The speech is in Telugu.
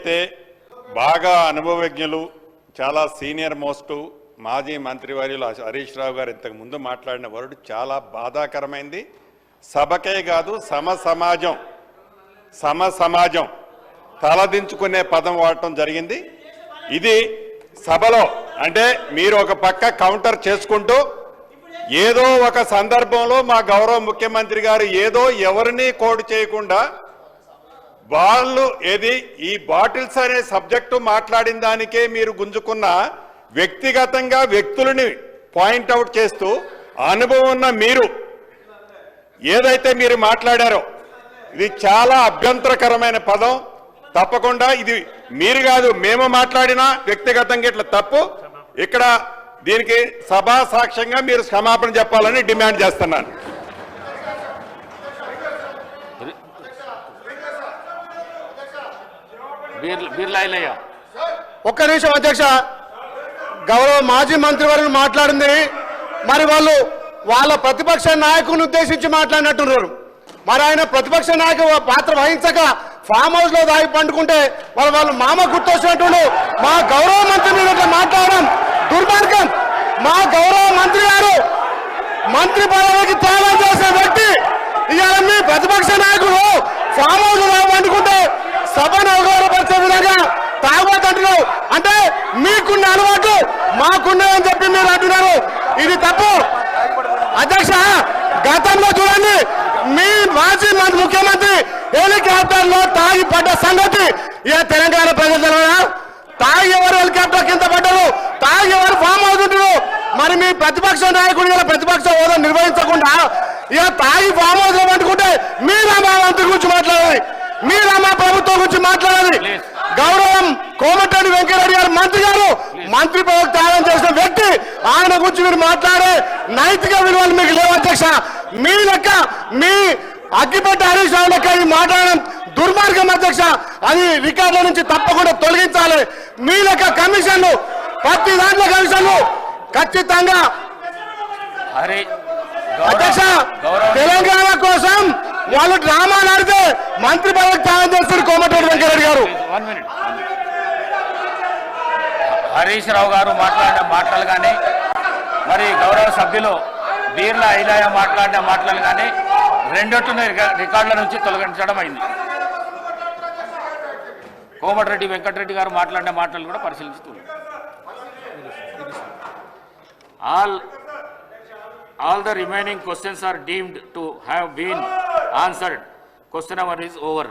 ఏదైతే బాగా అనుభవజ్ఞులు చాలా సీనియర్ మోస్ట్ మాజీ మంత్రివర్యులు హరీష్ రావు గారు ఇంతకు ముందు మాట్లాడిన వర్డ్ చాలా బాధాకరమైంది. సభకే కాదు సమాజం తలదించుకునే పదం వాడటం జరిగింది. ఇది సభలో అంటే మీరు ఒక పక్క కౌంటర్ చేసుకుంటూ ఏదో ఒక సందర్భంలో మా గౌరవ ముఖ్యమంత్రి గారు ఏదో ఎవరిని కోడ్ చేయకుండా వాళ్ళు ఏది ఈ బాటిల్స్ అనే సబ్జెక్టు మాట్లాడిన దానికే మీరు గుంజుకున్న వ్యక్తిగతంగా వ్యక్తులని పాయింట్అవుట్ చేస్తూ అనుభవం ఉన్న మీరు ఏదైతే మీరు మాట్లాడారో ఇది చాలా అభ్యంతరకరమైన పదం. తప్పకుండా ఇది మీరు కాదు మేము మాట్లాడినా వ్యక్తిగతంగా ఇట్లా తప్పు. ఇక్కడ దీనికి సభా సాక్ష్యంగా మీరు క్షమాపణ చెప్పాలని డిమాండ్ చేస్తున్నాను. ఒక్క నిమిషం అధ్యక్ష, గౌరవ మాజీ మంత్రివర్యులు మాట్లాడింది మరి వాళ్ళ ప్రతిపక్ష నాయకుని ఉద్దేశించి మాట్లాడినట్టున్నారు. మరి ఆయన ప్రతిపక్ష నాయకు పాత్ర వహించక ఫామ్ హౌస్ లో దాగి పండుకుంటే వాళ్ళు మామ గుర్తొచ్చినట్టు మా గౌరవ మంత్రి మీద మాట్లాడడం దుర్మార్గం. మా గౌరవ మంత్రి గారు మంత్రి పదవికి త్యాగం చేసే వ్యక్తి ఇవాళ మీ ప్రతిపక్ష నాయకుడు ఫామ్ హౌస్ లో దాగి పండుకుంటే సభను అవగౌరవపరిచే విధంగా తాగబోతుంటున్నావు అంటే మీకున్న అలవాటు మాకున్నాయని చెప్పి మీరు అంటున్నారు. ఇది తప్పు అధ్యక్ష. గతంలో చూడండి మీ మాజీ ముఖ్యమంత్రి హెలికాప్టర్ లో తాగి పడ్డ సంగతి ఇక తెలంగాణ ప్రజలు తాగి ఎవరు హెలికాప్టర్ కింద పడ్డారు, తాగి ఎవరు ఫామ్ అవుతుంటారు. మరి మీ ప్రతిపక్ష నాయకుడు ఇలా ప్రతిపక్ష హోదా నిర్వహించకుండా ఇక తాగి ఫామ్ హౌస్ లో పట్టుకుంటే మీరా మా మంత్రి గురించి మాట్లాడాలి, మీరా మా ప్రభుత్వం గురించి మాట్లాడాలి. గౌరవం కోమటిరెడ్డి వెంకటరెడ్డి గారు మంత్రి గారు మంత్రి పదవి త్యాగం చేసిన వ్యక్తి, ఆయన గురించి మీరు మాట్లాడే నైతిక విలువలు మీకు లేవు అధ్యక్ష. మీ లెక్క మీ అగ్గిపెట్ట హరీష్ రావు లెక్క ఈ మాట్లాడడం దుర్మార్గం అధ్యక్ష. అది రికార్డుల నుంచి తప్పకుండా తొలగించాలి. మీ లెక్క కమిషన్లు ప్రతి దాంట్లో కమిషన్లు ఖచ్చితంగా అధ్యక్ష తెలంగాణ కోసం వాళ్ళు డ్రామా ఆడితే మంత్రి పదవికి త్యాగం చేస్తారు కోమటిరెడ్డి వెంకటరెడ్డి గారు. హరీష్ రావు గారు మాట్లాడిన మాటలు కానీ మరి గౌరవ సభ్యులు బీర్ల ఐలయ్య మాట్లాడిన మాటలు కానీ రెండొట్టున రికార్డుల నుంచి తొలగించడం అయింది. కోమటిరెడ్డి వెంకటరెడ్డి గారు మాట్లాడిన మాటలు కూడా పరిశీలిస్తూ all the remaining questions are deemed to have been answered. Question hour is over.